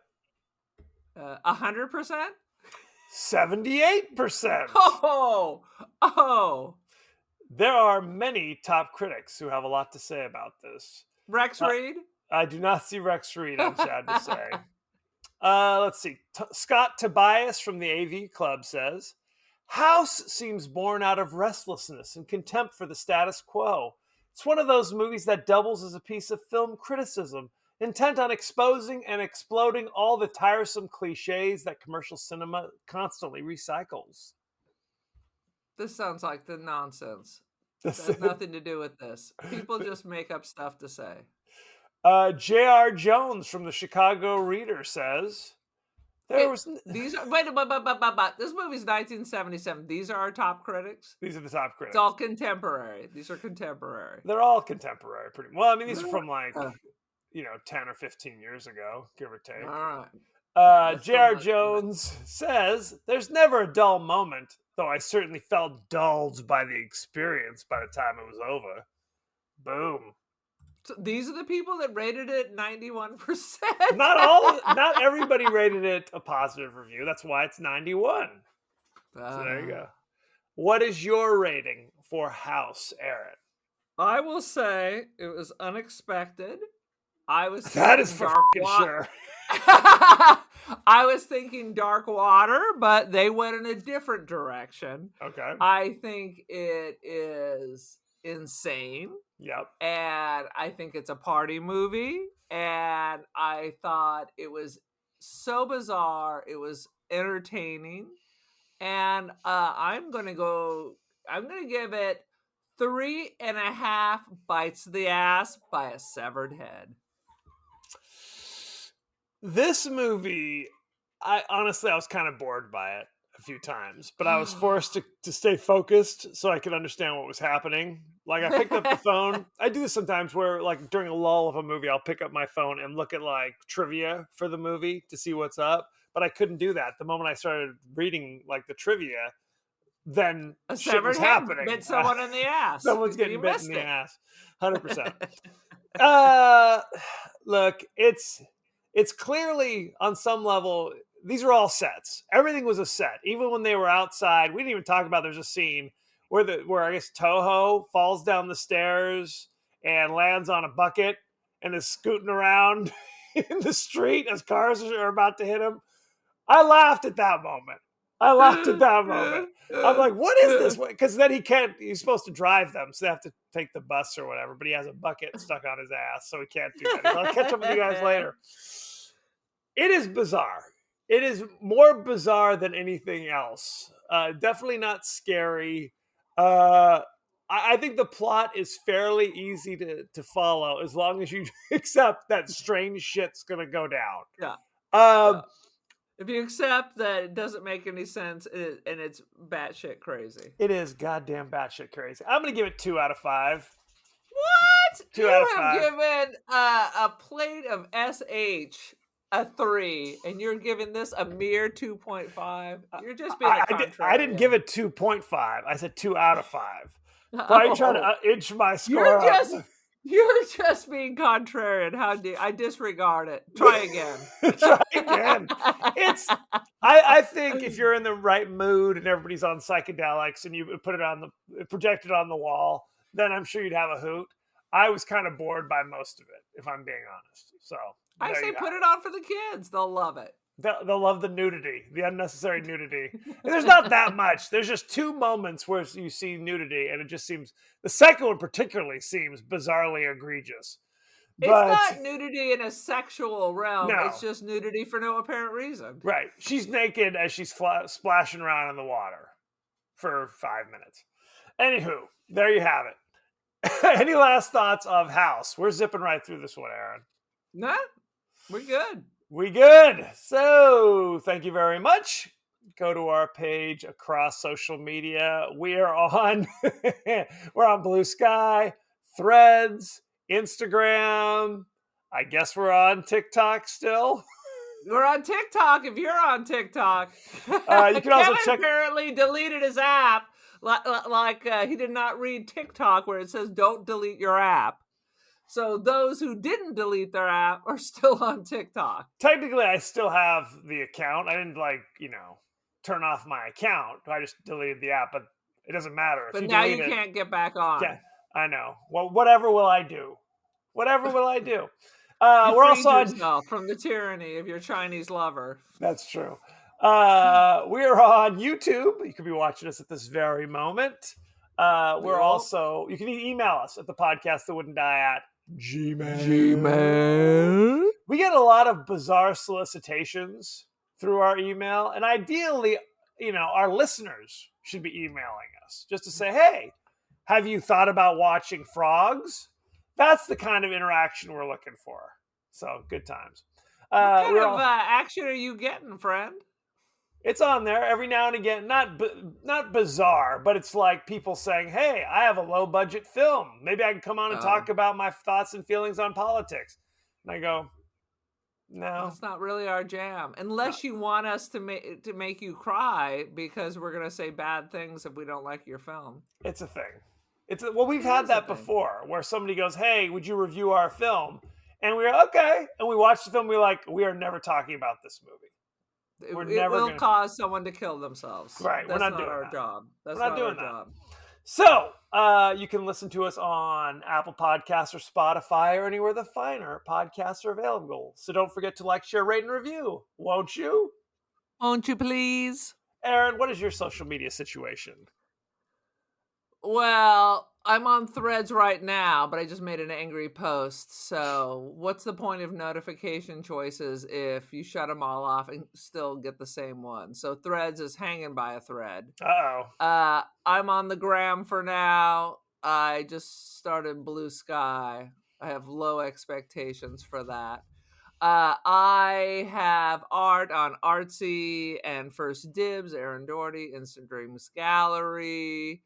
100%? 78%. Oh. There are many top critics who have a lot to say about this. Rex Reed? I do not see Rex Reed, I'm sad to say. Let's see. Scott Tobias from the AV Club says, House seems born out of restlessness and contempt for the status quo. It's one of those movies that doubles as a piece of film criticism, intent on exposing and exploding all the tiresome cliches that commercial cinema constantly recycles. This sounds like the nonsense. It has nothing to do with this. People just make up stuff to say. J.R. Jones from the Chicago Reader says, this movie's 1977. These are our top critics? These are the top critics. It's all contemporary. These are contemporary. They're all contemporary. Well, I mean, these are from 10 or 15 years ago, give or take. All right. J.R. Jones says, there's never a dull moment, though I certainly felt dulled by the experience by the time it was over. Boom. So these are the people that rated it 91%. Not everybody rated it a positive review. That's why it's 91. So there you go. What is your rating for House, Aaron? I will say it was unexpected. That is for sure. I was thinking Dark Water, but they went in a different direction. Okay. I think it is insane. Yep. And I think it's a party movie. And I thought it was so bizarre. It was entertaining. And I'm going to give it 3.5 bites of the ass by a severed head. This movie, I was kind of bored by it a few times, but I was forced to stay focused so I could understand what was happening. Like, I picked up the phone. I do this sometimes where, like, during a lull of a movie, I'll pick up my phone and look at, like, trivia for the movie to see what's up. But I couldn't do that. The moment I started reading, like, the trivia, then A shit severed was head happening. bit someone in the ass. Someone's You getting bit in missed the it. ass. 100%. Look, it's clearly on some level, these are all sets. Everything was a set. Even when they were outside, we didn't even talk about, there's a scene where I guess Toho falls down the stairs and lands on a bucket and is scooting around in the street as cars are about to hit him. I laughed at that moment. I'm like, what is this? Because then he's supposed to drive them, so they have to take the bus or whatever, but he has a bucket stuck on his ass, so he can't do that. I'll catch up with you guys later. It is bizarre. It is more bizarre than anything else. Definitely not scary. I think the plot is fairly easy to follow as long as you accept that strange shit's going to go down. Yeah. Yeah. If you accept that it doesn't make any sense and it's batshit crazy. It is goddamn batshit crazy. I'm going to give it 2 out of 5. What? 2 out of 5. You have given a plate of SH a 3, and you're giving this a mere 2.5. You're just being a contrarian. I didn't give it 2.5. I said 2 out of 5. Why are you trying to inch my score up? You're just being contrarian. How do I disregard it? Try again. Try again. I think if you're in the right mood and everybody's on psychedelics and you put it project it on the wall, then I'm sure you'd have a hoot. I was kind of bored by most of it, if I'm being honest. So I say put it on for the kids. They'll love it. They'll love the nudity, the unnecessary nudity. And there's not that much. There's just 2 moments where you see nudity, and it just seems, the second one particularly seems bizarrely egregious. It's not nudity in a sexual realm. No. It's just nudity for no apparent reason. Right. She's naked as she's splashing around in the water for 5 minutes. Anywho, there you have it. Any last thoughts of House? We're zipping right through this one, Aaron. Nah, we're good. We good. So thank you very much. Go to our page across social media. We're on Blue Sky, Threads, Instagram. I guess we're on TikTok still. We're on TikTok. If you're on TikTok, you can also Kevin apparently deleted his app. Like he did not read TikTok where it says don't delete your app. So those who didn't delete their app are still on TikTok. Technically, I still have the account. I didn't turn off my account. I just deleted the app, but it doesn't matter. But now you can't get back on. Yeah, I know. Well, whatever will I do? Whatever will I do? We're also on yourself from the tyranny of your Chinese lover. That's true. We're on YouTube. You could be watching us at this very moment. We're also, you can email us at the podcast that wouldn't die at Gmail. We get a lot of bizarre solicitations through our email, and ideally, our listeners should be emailing us just to say, hey, have you thought about watching Frogs? That's the kind of interaction we're looking for. So good times. What kind of action are you getting, friend? It's on there every now and again. Not bizarre, but it's like people saying, hey, I have a low budget film. Maybe I can come on and talk about my thoughts and feelings on politics. And I go, no. That's not really our jam. Unless you want us to make you cry because we're going to say bad things if we don't like your film. It's a thing. We've had that before where somebody goes, hey, would you review our film? And we're okay. And we watch the film. We're like, we are never talking about this movie. It will cause someone to kill themselves. Right. That's we're not doing our that. job. That's we're not not doing our that. job. So you can listen to us on Apple Podcasts or Spotify or anywhere the finer podcasts are available. So don't forget to like, share, rate, and review. Won't you? Won't you please? Aaron, what is your social media situation? Well, I'm on Threads right now, but I just made an angry post. So, what's the point of notification choices if you shut them all off and still get the same one? So, Threads is hanging by a thread. Uh-oh. I'm on the gram for now. I just started Blue Sky. I have low expectations for that. I have art on Artsy and First Dibs, Aaron Doherty, Instant Dreams Gallery.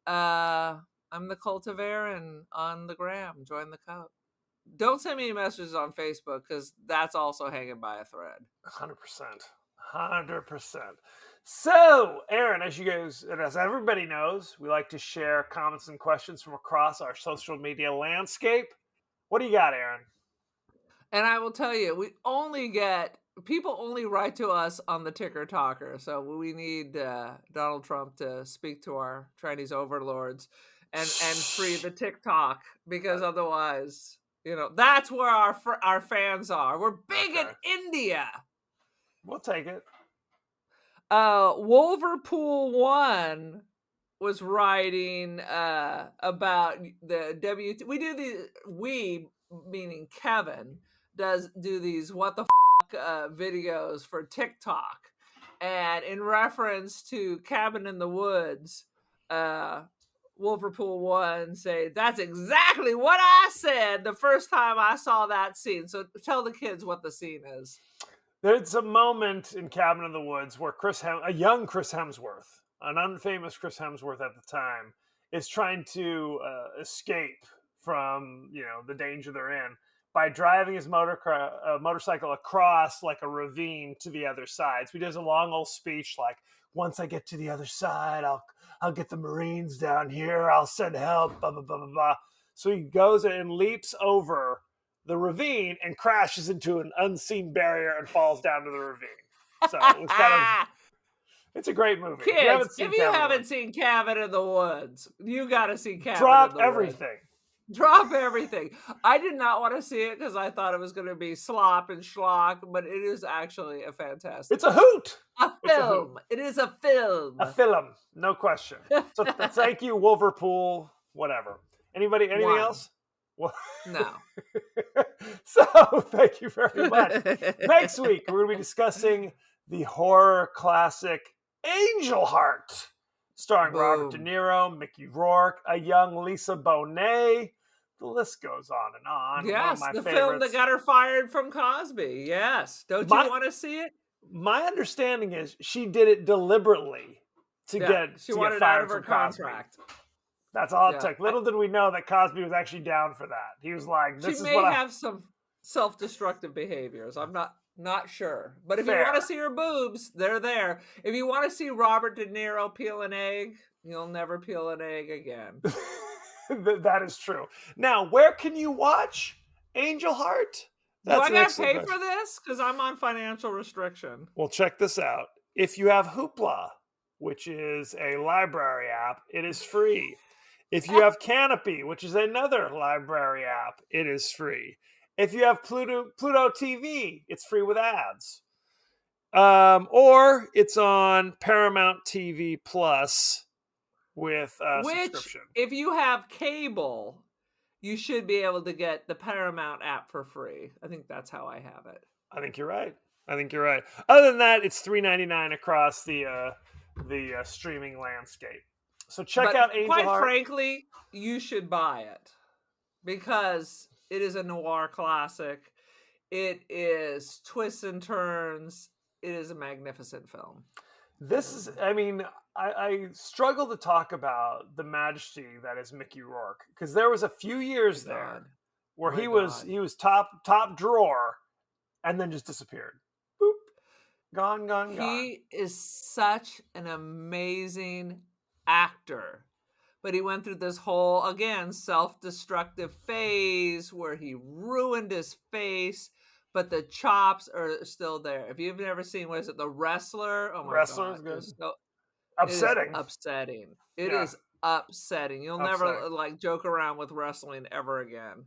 I'm the Cult of Aaron on the gram. Join the cult. Don't send me any messages on Facebook because that's also hanging by a thread. 100%. 100%. So, Aaron, as you guys, and as everybody knows, we like to share comments and questions from across our social media landscape. What do you got, Aaron? And I will tell you, people only write to us on the Ticker Talker. So we need Donald Trump to speak to our Chinese overlords and free the TikTok, because otherwise, that's where our fans are. We're big in India. We'll take it. Wolverpool 1 was writing about the we meaning Kevin do these what the videos for TikTok, and in reference to Cabin in the Woods, Wolverpool 1 say that's exactly what I said the first time I saw that scene. So tell the kids what the scene is. There's a moment in Cabin in the Woods where a young Chris Hemsworth, an unfamous Chris Hemsworth at the time, is trying to escape from the danger they're in by driving his motorcycle across like a ravine to the other side. So he does a long old speech like, "Once I get to the other side, I'll get the Marines down here. I'll send help." Blah blah blah blah blah. So he goes and leaps over the ravine and crashes into an unseen barrier and falls down to the ravine. So it was it's a great movie. Kids, if you haven't seen Cabin in the Woods, you got to see Cabin Drop in the everything. Woods. Drop everything. I did not want to see it because I thought it was going to be slop and schlock, but it is actually a fantastic. It's a hoot. A film. It is a film. A film, no question. So thank you, Wolverpool. Whatever. Anything else? Well, no. So thank you very much. Next week we're going to be discussing the horror classic Angel Heart, starring Robert De Niro, Mickey Rourke, a young Lisa Bonet. The list goes on and on. Yes, one of my the favorites. film that got her fired from Cosby. Yes. Don't you want to see it? My understanding is she did it deliberately to get fired out of her contract. Cosby. That's all it took. Little did we know that Cosby was actually down for that. He was like, "This she is may have some self-destructive behaviors. I'm not sure. But if you want to see her boobs, they're there. If you want to see Robert De Niro peel an egg, you'll never peel an egg again." That is true. Now, where can you watch Angel Heart? Do I got to pay for this? Because I'm on financial restriction. Well, check this out. If you have Hoopla, which is a library app, it is free. If you have Canopy, which is another library app, it is free. If you have Pluto TV, it's free with ads. Or it's on Paramount TV Plus with subscription. If you have cable, you should be able to get the Paramount app for free. I think that's how I have it. I think you're right. Other than that, it's $3.99 across the streaming landscape. So check out Angel Heart. Quite frankly, you should buy it because it is a noir classic. It is twists and turns. It is a magnificent film. I struggle to talk about the majesty that is Mickey Rourke, because there was a few years there where he was top drawer and then just disappeared. Boop. Gone. He is such an amazing actor, but he went through this whole, again, self-destructive phase where he ruined his face, but the chops are still there. If you've never seen, what is it, The Wrestler? Oh my Wrestler's God. good. So Upsetting. It is upsetting. You'll never joke around with wrestling ever again.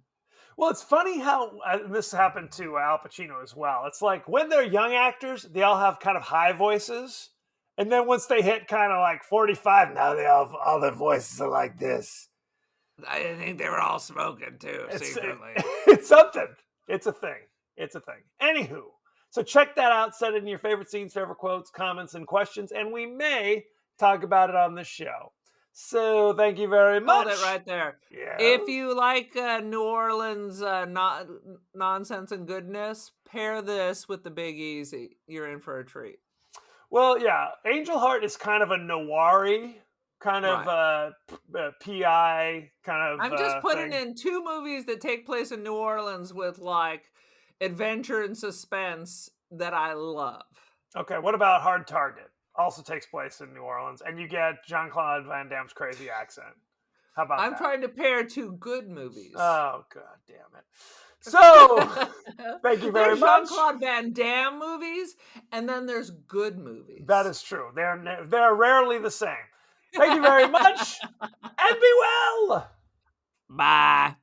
Well, it's funny how this happened to Al Pacino as well. It's like when they're young actors, they all have kind of high voices. And then once they hit kind of like 45, now they all their voices are like this. I think they were all smoking too, secretly. It's something. It's a thing. It's a thing. Anywho, so check that out. Send in your favorite scenes, favorite quotes, comments, and questions, and we may talk about it on the show. So thank you very much. Hold it right there. Yeah. If you like New Orleans nonsense and goodness, pair this with the Big Easy. You're in for a treat. Well, yeah, Angel Heart is kind of a noir-y, kind of PI kind of. I'm just putting thing. in 2 movies that take place in New Orleans with like adventure and suspense that I love. Okay, what about Hard Target? Also takes place in New Orleans, and you get Jean-Claude Van Damme's crazy accent. How about that? I'm trying to pair 2 good movies. Oh, God damn it. So, thank you very much. There's Jean-Claude Van Damme movies, and then there's good movies. That is true. They're rarely the same. Thank you very much, and be well. Bye.